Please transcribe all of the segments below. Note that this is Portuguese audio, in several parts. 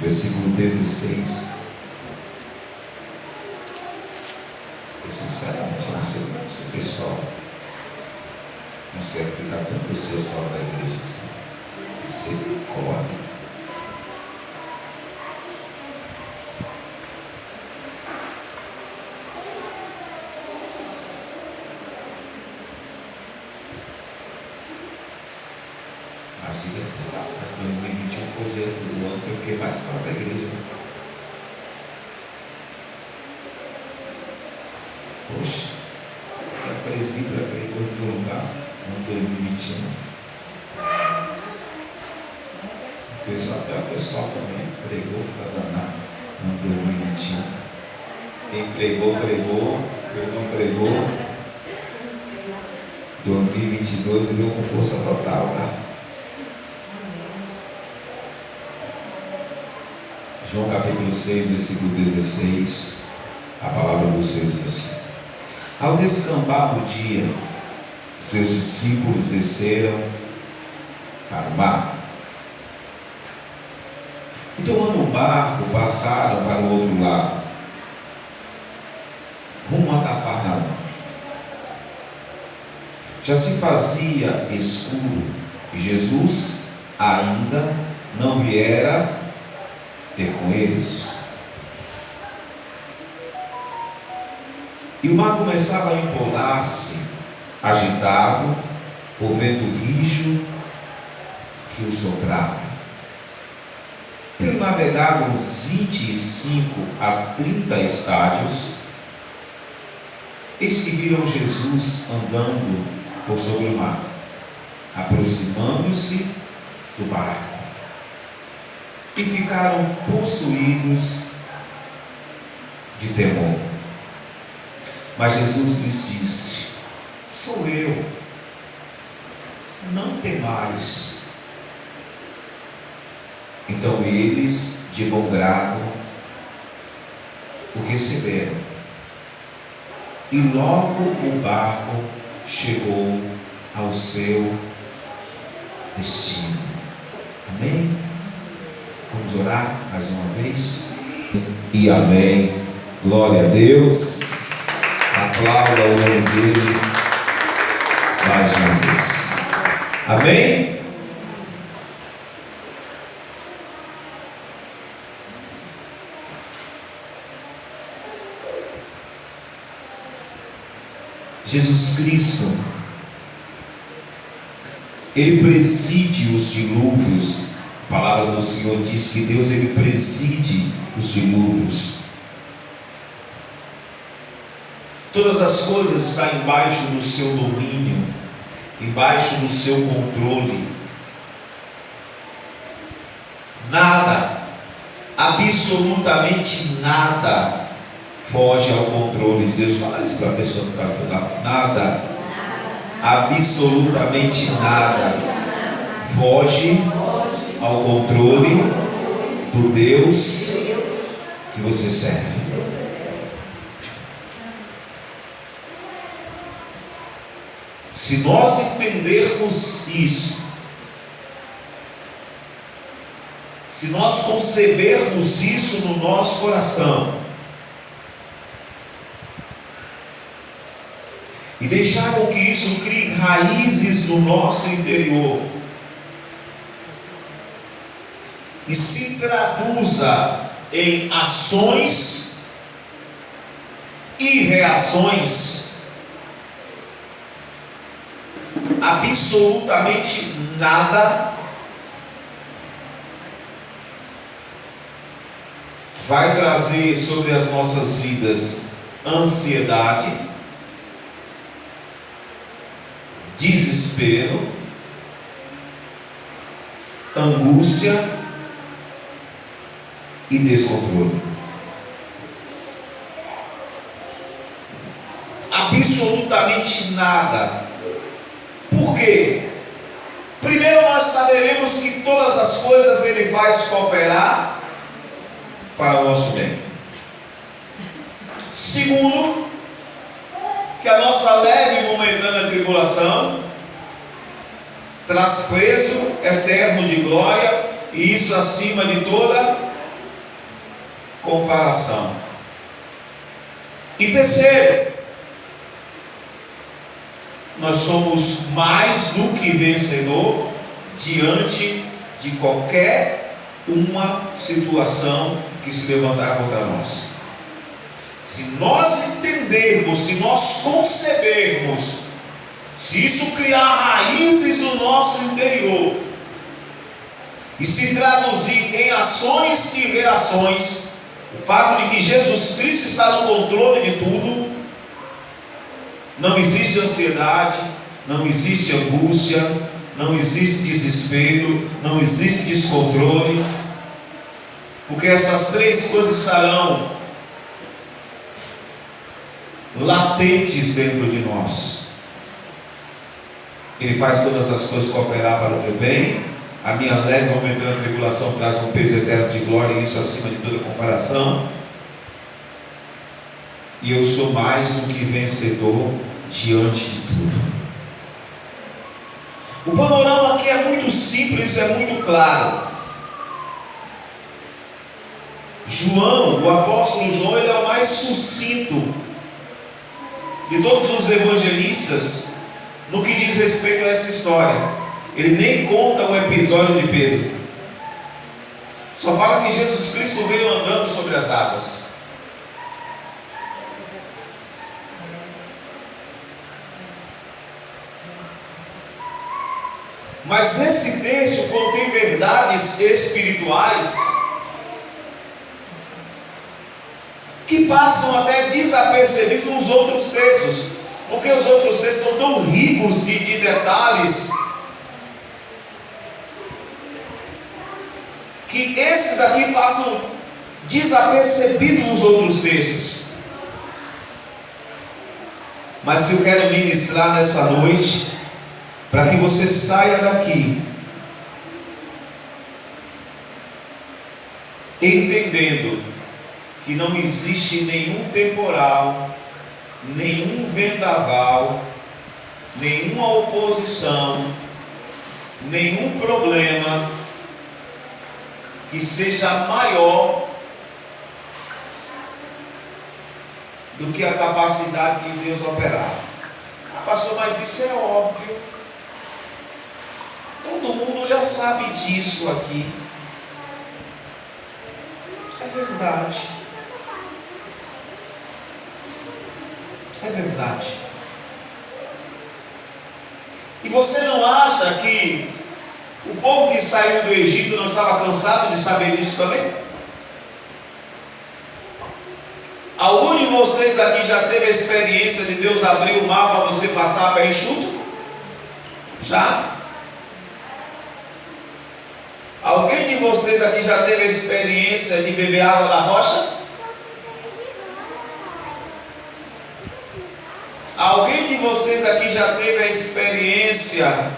versículo 16. Porque sinceramente eu não sei como esse pessoal consegue ficar tantos dias fora da igreja assim. Misericórdia. Imagina se eu passasse 2021 foi o dia do ano que eu fiquei mais fora da igreja. Poxa, a presbítera pregou em um lugar no 2021. Até o pessoal também pregou para danar no 2021. Quem pregou, pregou. Quem não pregou, 2022 virou com força total, tá? João capítulo 6, versículo 16, a palavra do Senhor diz assim: ao descampar o dia, seus discípulos desceram para o mar. E tomando o barco, passaram para o outro lado, rumo a Cafarnaum. Já se fazia escuro e Jesus ainda não viera ter com eles. E o mar começava a empolar-se, agitado por vento rijo que o soprava. Tendo navegado uns 25 a 30 estádios, eis que viram Jesus andando por sobre o mar, aproximando-se do barco, e ficaram possuídos de temor. Mas Jesus lhes disse: sou eu, não temais. Então eles, de bom grado, o receberam. E logo o barco chegou ao seu destino. Amém? Vamos orar mais uma vez? E amém. Glória a Deus. Aplauda o nome dele mais uma vez. Amém? Jesus Cristo, Ele preside os dilúvios. A palavra do Senhor diz que Deus, Ele preside os dilúvios. Todas as coisas estão embaixo do seu domínio, embaixo do seu controle. Nada, absolutamente nada, foge ao controle de Deus. Fala isso para a pessoa que está do lado. Nada, absolutamente nada, foge ao controle do Deus que você serve. Se nós entendermos isso, se nós concebermos isso no nosso coração e deixar com que isso crie raízes no nosso interior e se traduza em ações e reações, absolutamente nada vai trazer sobre as nossas vidas ansiedade, desespero, angústia e descontrole. Absolutamente nada. Por quê? Primeiro, nós saberemos que todas as coisas Ele faz cooperar para o nosso bem. Segundo, que a nossa leve e momentânea tribulação traz preço eterno de glória, e isso acima de toda comparação. E terceiro, nós somos mais do que vencedor diante de qualquer uma situação que se levantar contra nós. Se nós entendermos, se nós concebermos, se isso criar raízes no nosso interior e se traduzir em ações e reações, o fato de que Jesus Cristo está no controle de tudo, não existe ansiedade, não existe angústia, não existe desespero, não existe descontrole, porque essas três coisas estarão latentes dentro de nós. Ele faz todas as coisas cooperar para o meu bem. A minha leve e aumentando a tribulação traz um peso eterno de glória, e isso acima de toda comparação. E eu sou mais do que vencedor diante de tudo. O panorama aqui é muito simples, é muito claro. João, o apóstolo João, ele é o mais sucinto de todos os evangelistas no que diz respeito a essa história. Ele nem conta o episódio de Pedro, só fala que Jesus Cristo veio andando sobre as águas. Mas esse texto contém verdades espirituais que passam até desapercebidos nos outros textos, porque os outros textos são tão ricos de detalhes, que esses aqui passam desapercebidos nos outros textos. Mas eu quero ministrar nessa noite, para que você saia daqui entendendo que não existe nenhum temporal, nenhum vendaval, nenhuma oposição, nenhum problema que seja maior do que a capacidade de Deus operar. Ah, pastor, mas isso é óbvio. Todo mundo já sabe disso aqui. É verdade. É verdade. E você não acha que o povo que saiu do Egito não estava cansado de saber disso também? Algum de vocês aqui já teve a experiência de Deus abrir o mar para você passar a pé enxuto? Já? Alguém de vocês aqui já teve a experiência de beber água da rocha? Alguém de vocês aqui já teve a experiência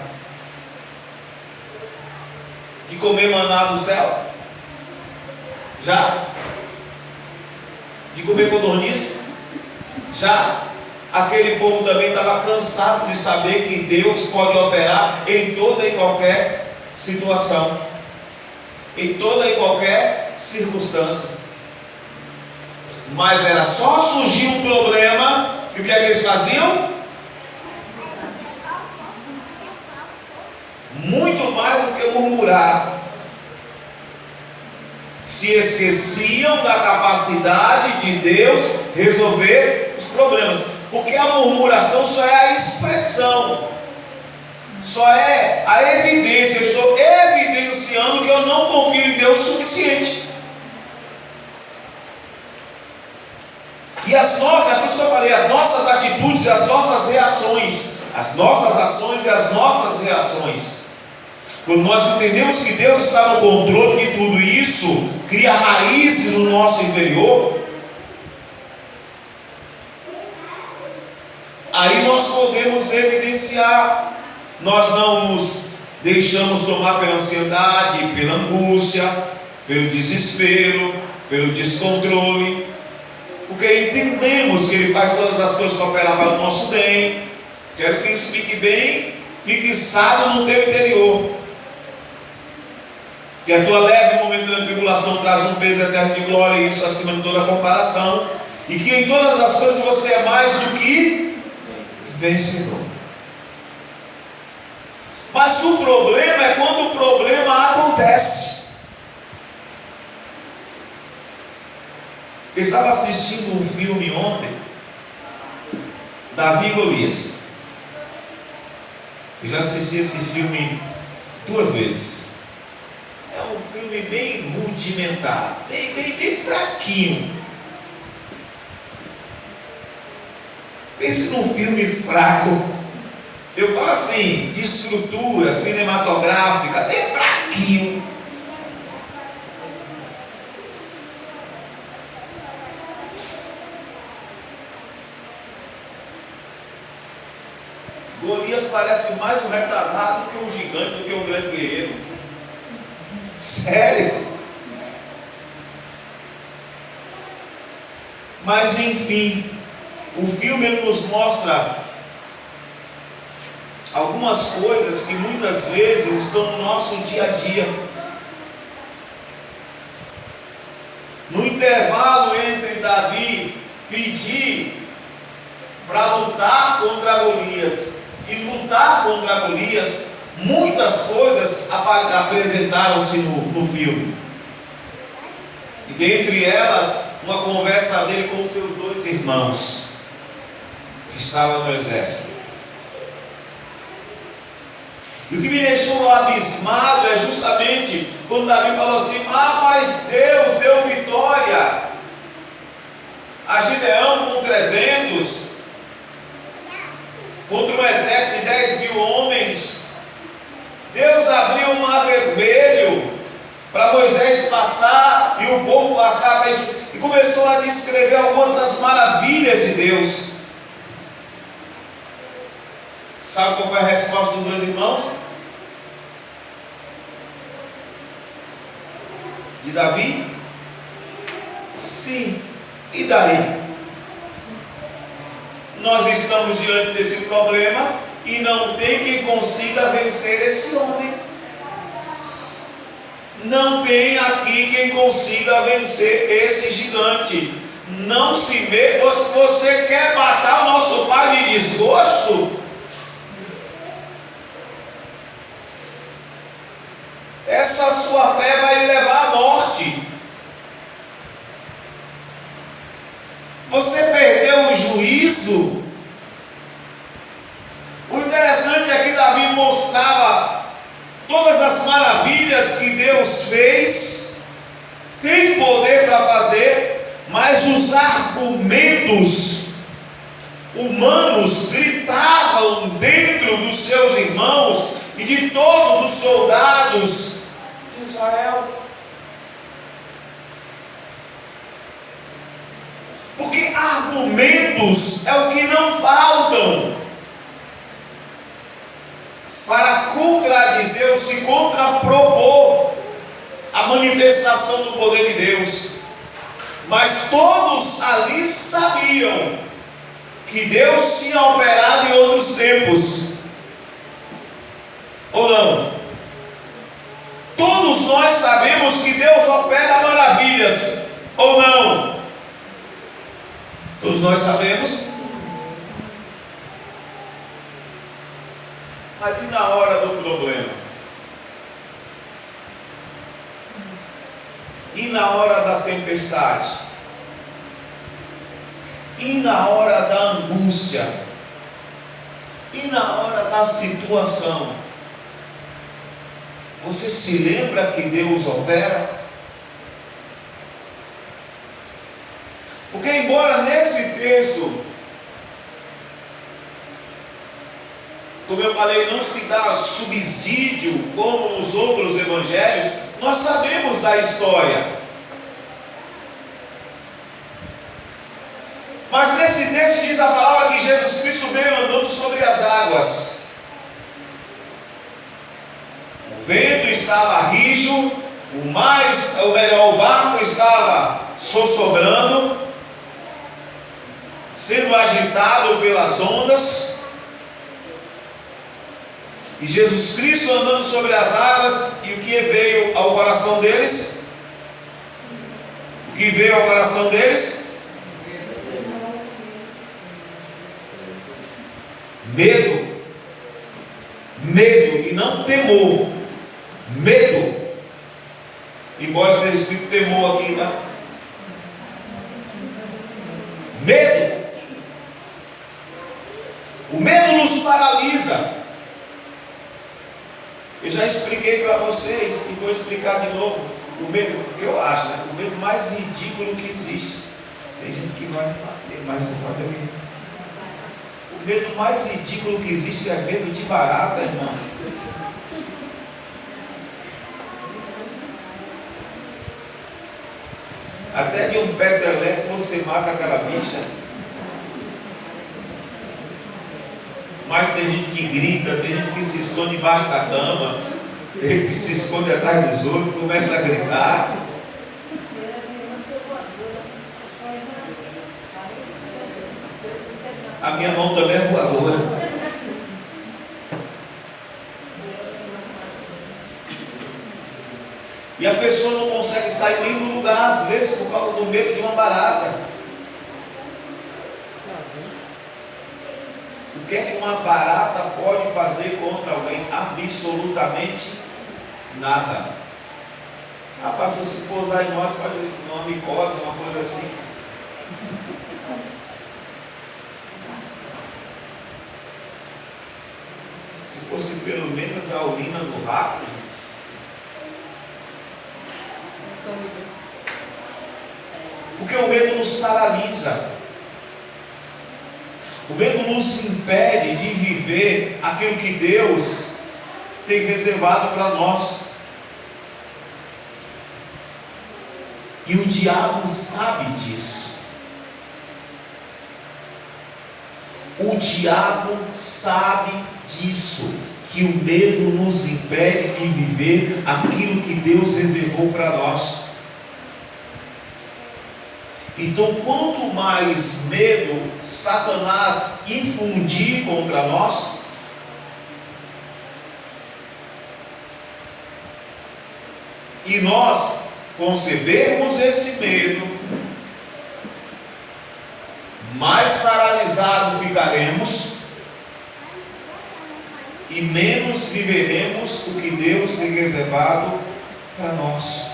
de comer maná do céu? Já? De comer codorniz? Já? Aquele povo também estava cansado de saber que Deus pode operar em toda e qualquer situação, em toda e qualquer circunstância. Mas era só surgir um problema, e o que é que eles faziam? Muito mais do que murmurar. Se esqueciam da capacidade de Deus resolver os problemas, porque a murmuração só é a expressão, só é a evidência. Eu estou evidenciando que eu não confio em Deus o suficiente. E as nossas, é por isso que eu falei, as nossas atitudes e as nossas reações, as nossas ações e as nossas reações, quando nós entendemos que Deus está no controle de tudo isso, cria raízes no nosso interior, aí nós podemos evidenciar. Nós não nos deixamos tomar pela ansiedade, pela angústia, pelo desespero, pelo descontrole, porque entendemos que Ele faz todas as coisas cooperar para o nosso bem. Quero que isso fique bem fixado no teu interior. Que a tua leve e momentânea tribulação traz um peso eterno de glória, e isso acima de toda comparação. E que em todas as coisas você é mais do que vencedor. Mas o problema é quando o problema acontece. Eu estava assistindo um filme ontem, Davi e Golias. Eu já assisti esse filme 2 vezes. É um filme bem rudimentar, bem fraquinho. Pense num filme fraco. Eu falo assim, de estrutura cinematográfica, bem fraquinho. Golias parece mais um retardado que um gigante, do que um grande guerreiro. Sério? Mas enfim, o filme nos mostra algumas coisas que muitas vezes estão no nosso dia a dia. No intervalo entre Davi pedir para lutar contra Golias e lutar contra Golias, muitas coisas apresentaram-se no filme. E dentre elas, uma conversa dele com os seus 2 irmãos que estavam no exército. E o que me deixou abismado é justamente quando Davi falou assim: mas Deus deu vitória a Gideão com 300 contra um exército de 10.000 homens. Deus abriu o mar vermelho para Moisés passar e o povo passar, e começou a descrever algumas das maravilhas de Deus. Sabe qual foi a resposta dos 2 irmãos? De Davi? Sim. E daí? Nós estamos diante desse problema e não tem quem consiga vencer esse homem. Não tem aqui quem consiga vencer esse gigante. Não se vê. Você quer matar o nosso pai de desgosto? Essa sua fé vai lhe levar à morte. Você perdeu o juízo. O interessante é que Davi mostrava todas as maravilhas que Deus fez, tem poder para fazer, mas os argumentos humanos gritavam dentro dos seus irmãos e de todos os soldados de Israel. Porque argumentos é o que não faltam para contradizer ou se contrapropor a manifestação do poder de Deus. Mas todos ali sabiam que Deus tinha operado em outros tempos, ou não? Todos nós sabemos que Deus opera maravilhas, ou não? Todos nós sabemos. Mas e na hora do problema? E na hora da tempestade? E na hora da angústia? E na hora da situação? Você se lembra que Deus opera? Porque embora nesse texto, como eu falei, não se dá subsídio como nos outros evangelhos, nós sabemos da história. Mas nesse texto diz a palavra que Jesus Cristo veio andando sobre as águas. O vento estava rijo, o barco estava sossobrando, sendo agitado pelas ondas. E Jesus Cristo andando sobre as águas, e o que veio ao coração deles? O que veio ao coração deles? Medo. Medo e não temor. Medo. Embora tenha escrito temor aqui, tá? Medo. O medo nos paralisa. Eu já expliquei para vocês e vou explicar de novo. O medo, o que eu acho, né? O medo mais ridículo que existe. Tem gente que vai falar, mas vou fazer o quê? O medo mais ridículo que existe é medo de barata, irmão. Até de um peteleco você mata aquela bicha. Mas tem gente que grita, tem gente que se esconde embaixo da cama, tem gente que se esconde atrás dos outros, começa a gritar. A minha mão também é voadora. E a pessoa não consegue sair nem do lugar, às vezes, por causa do medo de uma barata. O que é que uma barata pode fazer contra alguém? Absolutamente nada. Ah, pastor, se pousar em nós, pode uma micose, uma coisa assim. Se fosse pelo menos a urina do rato, gente. Porque o medo nos paralisa. O medo nos impede de viver aquilo que Deus tem reservado para nós. E o diabo sabe disso. O diabo sabe disso, que o medo nos impede de viver aquilo que Deus reservou para nós. Então, quanto mais medo Satanás infundir contra nós, e nós concebermos esse medo, mais paralisados ficaremos e menos viveremos o que Deus tem reservado para nós.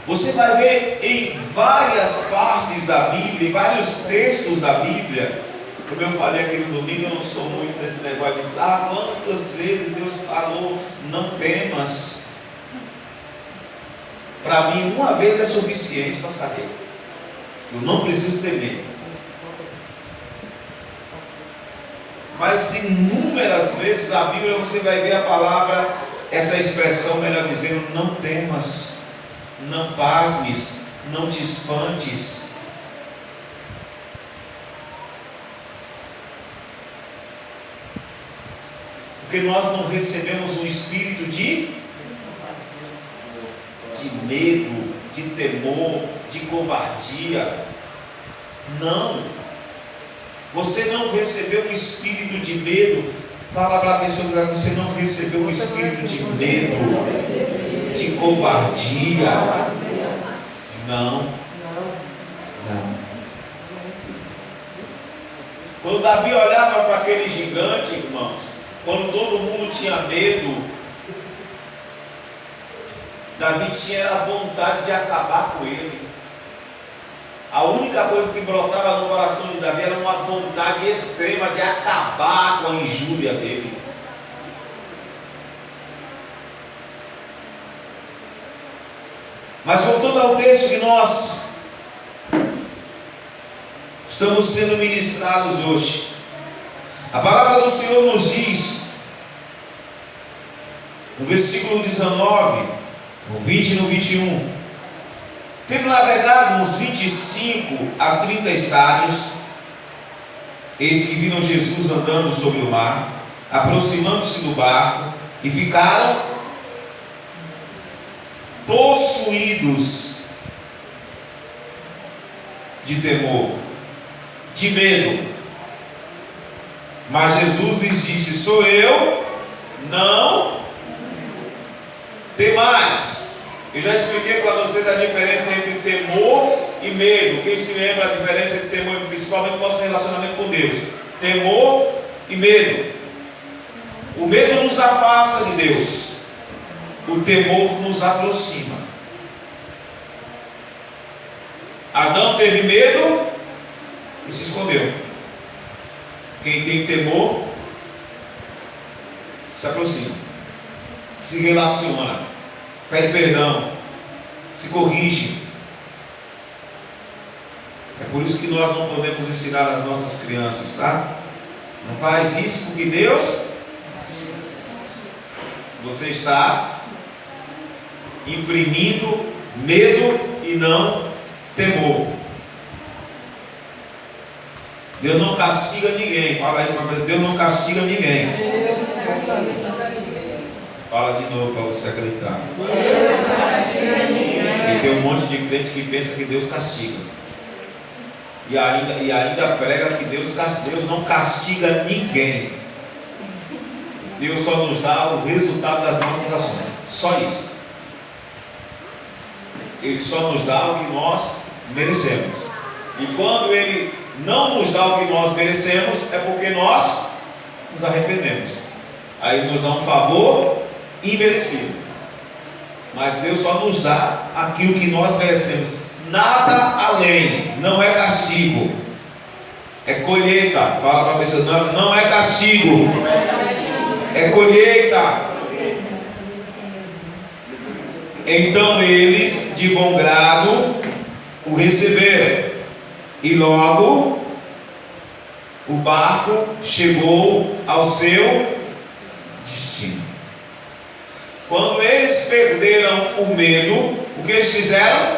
Você vai ver em várias partes da Bíblia, em vários textos da Bíblia, como eu falei aqui no domingo, eu não sou muito desse negócio de quantas vezes Deus falou, não temas. Para mim, uma vez é suficiente para saber. Eu não preciso temer. Mas inúmeras vezes na Bíblia você vai ver a palavra, essa expressão, melhor dizendo, não temas. Não pasmes, não te espantes. Porque nós não recebemos um espírito de medo, de temor, de covardia. Não. Você não recebeu um espírito de medo. Fala para a pessoa que você não recebeu um espírito de medo, de covardia. Não. Quando Davi olhava para aquele gigante, irmãos, quando todo mundo tinha medo, Davi tinha a vontade de acabar com ele. A única coisa que brotava no coração de Davi era uma vontade extrema de acabar com a injúria dele. Mas voltando ao texto que nós estamos sendo ministrados hoje, a palavra do Senhor nos diz, no versículo 19, no 20 e no 21, tendo navegado uns 25 a 30 estádios, eis que viram Jesus andando sobre o mar, aproximando-se do barco, e ficaram possuídos de temor, de medo. Mas Jesus lhes disse: sou eu, não temais. Eu já expliquei para vocês a diferença entre temor e medo. Quem se lembra a diferença entre temor e principalmente no nosso relacionamento com Deus? Temor e medo. O medo nos afasta de Deus, o temor nos aproxima. Adão teve medo e se escondeu. Quem tem temor se aproxima, se relaciona, pede perdão, se corrige. É por isso que nós não podemos ensinar as nossas crianças, tá? Não faz isso porque Deus, você está imprimindo medo e não temor. Deus não castiga ninguém. Fala isso para você. Deus não castiga ninguém. Fala de novo para você acreditar. E tem um monte de crente que pensa que Deus castiga. E ainda prega que Deus não castiga ninguém. Deus só nos dá o resultado das nossas ações. Só isso. Ele só nos dá o que nós merecemos. E quando Ele não nos dá o que nós merecemos, é porque nós nos arrependemos. Aí Ele nos dá um favor imerecido. Mas Deus só nos dá aquilo que nós merecemos. Nada além. Não é castigo, é colheita. Fala para a pessoa: não é castigo, é colheita. Então eles, de bom grado, o receberam. E logo o barco chegou ao seu destino. Quando eles perderam o medo, o que eles fizeram?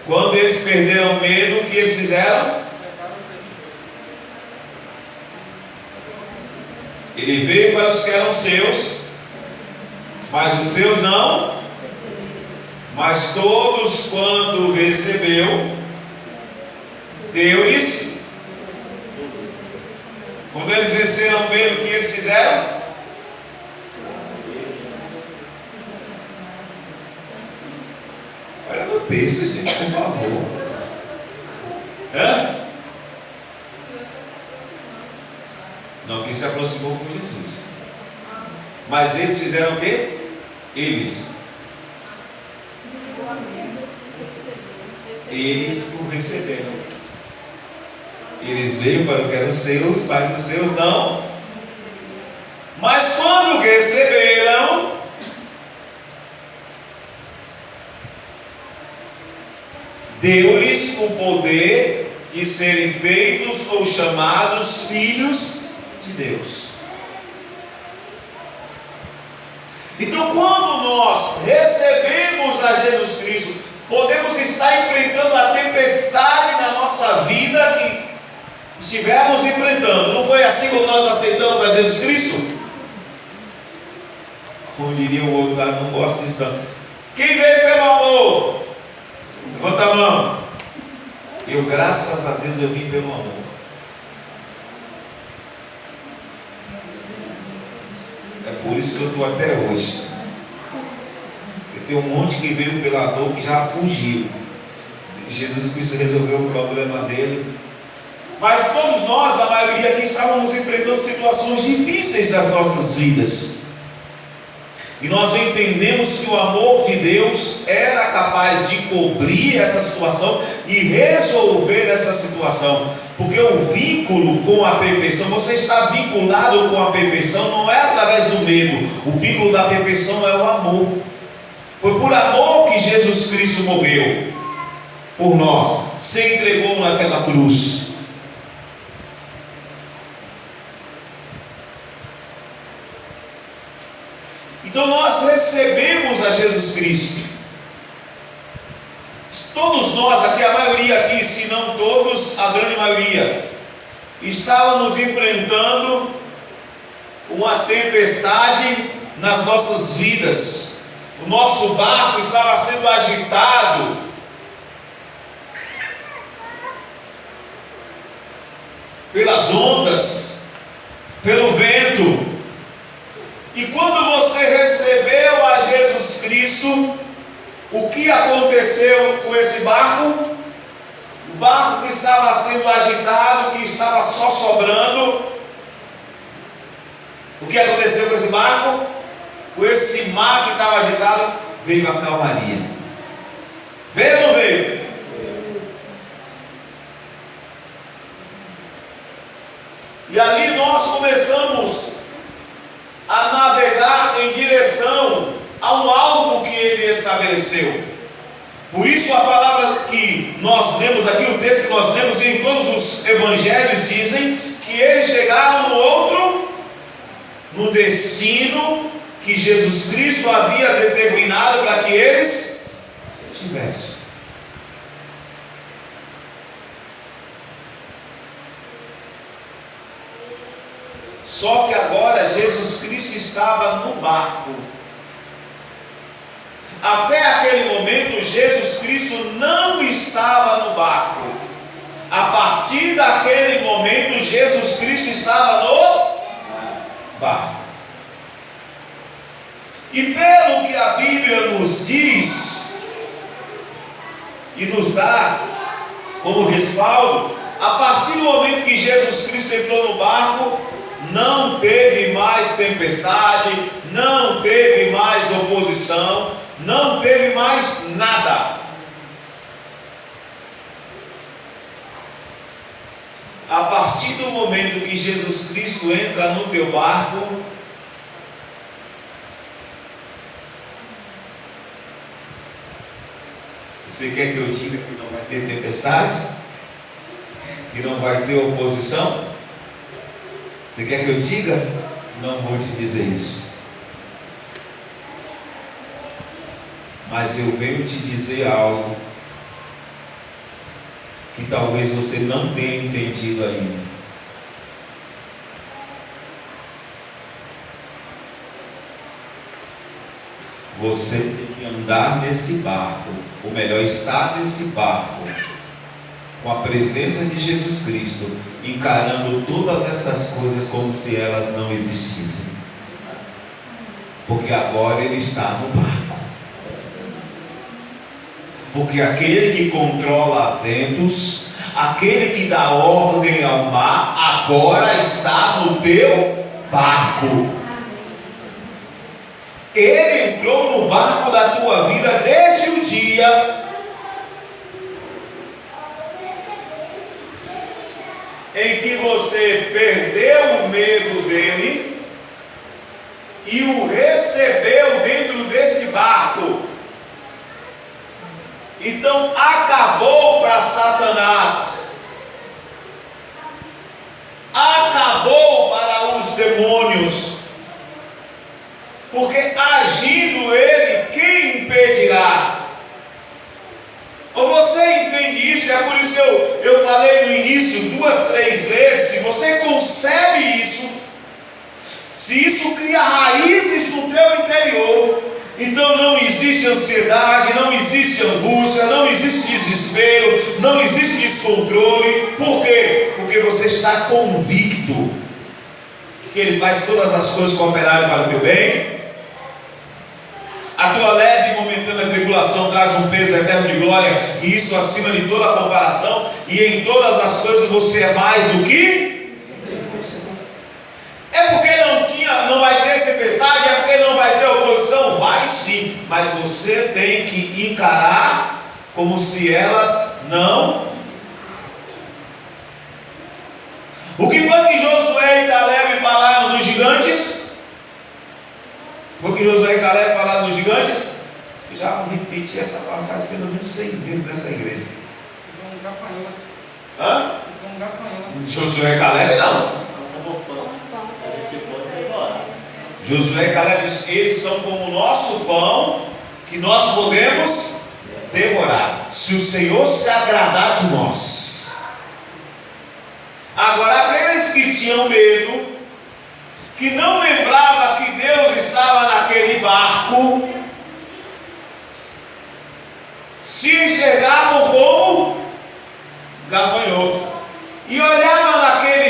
Quando eles perderam o medo, o que eles fizeram? Ele veio para os que eram seus, mas os seus não. Mas todos quanto recebeu, deu-lhes. Quando eles venceram o medo, o que eles fizeram? Olha no texto, gente, por favor. Não, quem se aproximou foi Jesus. Mas eles fizeram o quê? Eles o receberam. Eles veio para o que eram seus, mas os seus não. Mas quando receberam, deu-lhes o poder de serem feitos ou chamados filhos de Deus. Então, quando nós recebemos a Jesus Cristo, podemos estar enfrentando a tempestade na nossa vida que estivemos enfrentando. Não foi assim quando nós aceitamos a Jesus Cristo? Como diria o outro, não gosto disso não. Quem veio pelo amor? Levanta a mão. Eu, graças a Deus, eu vim pelo amor. É por isso que eu estou até hoje. Tem um monte que veio pela dor que já fugiu. Jesus Cristo resolveu o problema dele. Mas todos nós, na maioria aqui, estávamos enfrentando situações difíceis das nossas vidas. E nós entendemos que o amor de Deus era capaz de cobrir essa situação e resolver essa situação. Porque o vínculo com a perfeição, você está vinculado com a perfeição, não é através do medo. O vínculo da perfeição é o amor. Foi por amor que Jesus Cristo morreu por nós, se entregou naquela cruz. Então nós recebemos a Jesus Cristo. Todos nós aqui, a maioria aqui, se não todos, a grande maioria, estávamos enfrentando uma tempestade nas nossas vidas. O nosso barco estava sendo agitado. pelas ondas, pelo vento. E quando você recebeu a Jesus Cristo, o que aconteceu com esse barco? O barco que estava sendo agitado, que estava só sobrando. O que aconteceu com esse barco? Com esse mar que estava agitado, veio a calmaria. Veio ou não veio? E ali nós começamos a navegar em direção a um alvo que ele estabeleceu. Por isso a palavra que nós lemos aqui, o texto que nós lemos em todos os evangelhos dizem que eles chegaram no destino que Jesus Cristo havia determinado para que eles tivessem. Só que agora Jesus Cristo estava no barco. Até aquele momento Jesus Cristo não estava no barco. A partir daquele momento Jesus Cristo estava no barco. E pelo que a Bíblia nos diz e nos dá como respaldo, a partir do momento que Jesus Cristo entrou no barco, não teve mais tempestade, não teve mais oposição, não teve mais nada. A partir do momento que Jesus Cristo entra no teu barco, você quer que eu diga que não vai ter tempestade? Que não vai ter oposição? Você quer que eu diga? Não vou te dizer isso. Mas eu venho te dizer algo que talvez você não tenha entendido ainda. Você tem que andar nesse barco, ou melhor, estar nesse barco, com a presença de Jesus Cristo, encarando todas essas coisas como se elas não existissem. Porque agora ele está no barco. Porque aquele que controla ventos, aquele que dá ordem ao mar, agora está no teu barco. Ele entrou no barco da tua vida desde o dia em que você perdeu o medo dele e o recebeu dentro desse barco. Então acabou para Satanás, acabou para os demônios, porque agindo ele, quem impedirá? Você entende isso? É por isso que eu falei no início 2, 3 vezes. Se você concebe isso, se isso cria raízes no teu interior, então não existe ansiedade, não existe angústia, não existe desespero, não existe descontrole. Por quê? Porque você está convicto que ele faz todas as coisas cooperarem para o teu bem. A tua leve e momentânea tribulação traz um peso eterno de glória, e isso acima de toda a comparação, e em todas as coisas você é mais do que? É porque não vai ter tempestade, é porque não vai ter oposição? Vai sim, mas você tem que encarar como se elas não. O que foi que Josué e Caleb falaram dos gigantes? Foi que Josué e Caleb falaram dos gigantes? Eu já repeti essa passagem pelo menos 100 vezes nessa igreja. Hã? Josué e Caleb não. Josué e Caleb, eles são como o nosso pão, que nós podemos devorar, se o Senhor se agradar de nós. Agora, aqueles que tinham medo, que não lembrava que Deus estava naquele barco, se enxergavam como gafanhoto, e olhavam naquele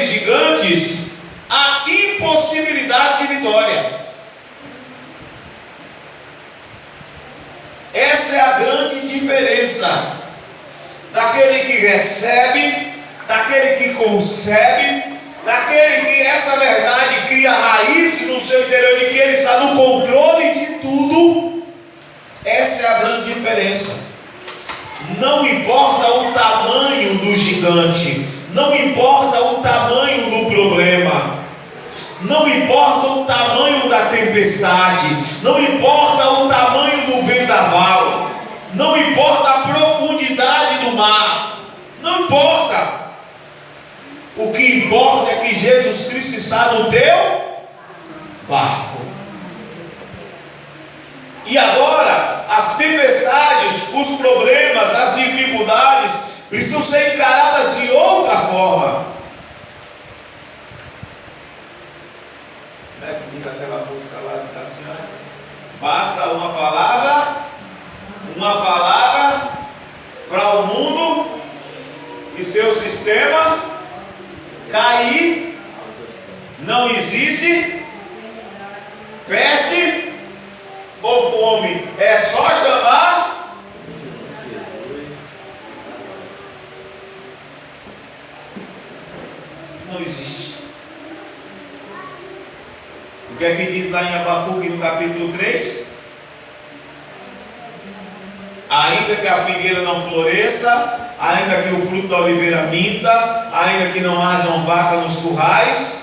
Essa é a grande diferença daquele que recebe, daquele que concebe, daquele que essa verdade cria raiz no seu interior, de que ele está no controle de tudo. Essa é a grande diferença. Não importa o tamanho do gigante, não importa o tamanho do problema, não importa o tamanho da tempestade, não importa o tamanho do vendaval, não importa a profundidade do mar, não importa. O que importa é que Jesus Cristo está no teu barco. E agora, as tempestades, os problemas, as dificuldades precisam ser encaradas de outra forma. Como é que diz aquela música lá de Cassiano? Basta uma palavra para o mundo e seu sistema cair. Não existe peste ou fome, é só chamar. Não existe. O que é que diz lá em Abacuque no capítulo 3? Ainda que a figueira não floresça, ainda que o fruto da oliveira minta, ainda que não hajam vaca nos currais,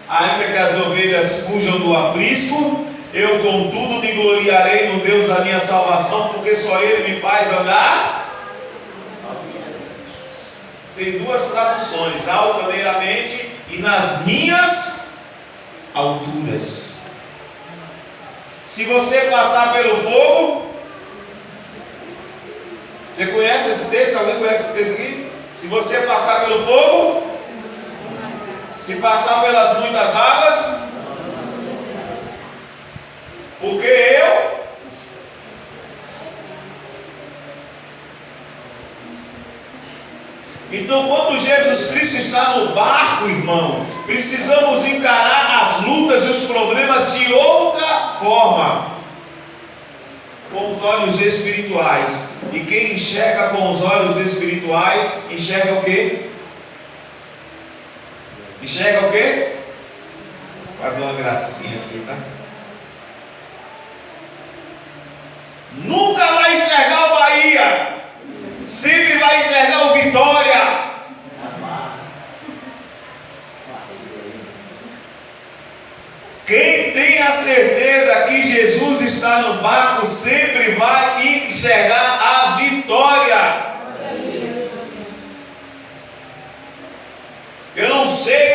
ainda que as ovelhas fujam do aprisco, eu contudo me gloriarei no Deus da minha salvação, porque só Ele me faz andar. Tem duas traduções: altaneiramente e nas minhas alturas. Se você passar pelo fogo, você conhece esse texto? Alguém conhece esse texto aqui? Se você passar pelo fogo, se passar pelas muitas águas, porque eu. Então, quando Jesus Cristo está no barco, irmão, precisamos encarar as lutas e os problemas de outra forma, com os olhos espirituais. E quem enxerga com os olhos espirituais, enxerga o quê? Enxerga o quê? Faz uma gracinha aqui, tá? Nunca vai enxergar o Bahia, sempre vai enxergar o Vitória. Quem tem a certeza que Jesus está no barco sempre vai enxergar a vitória. Eu não sei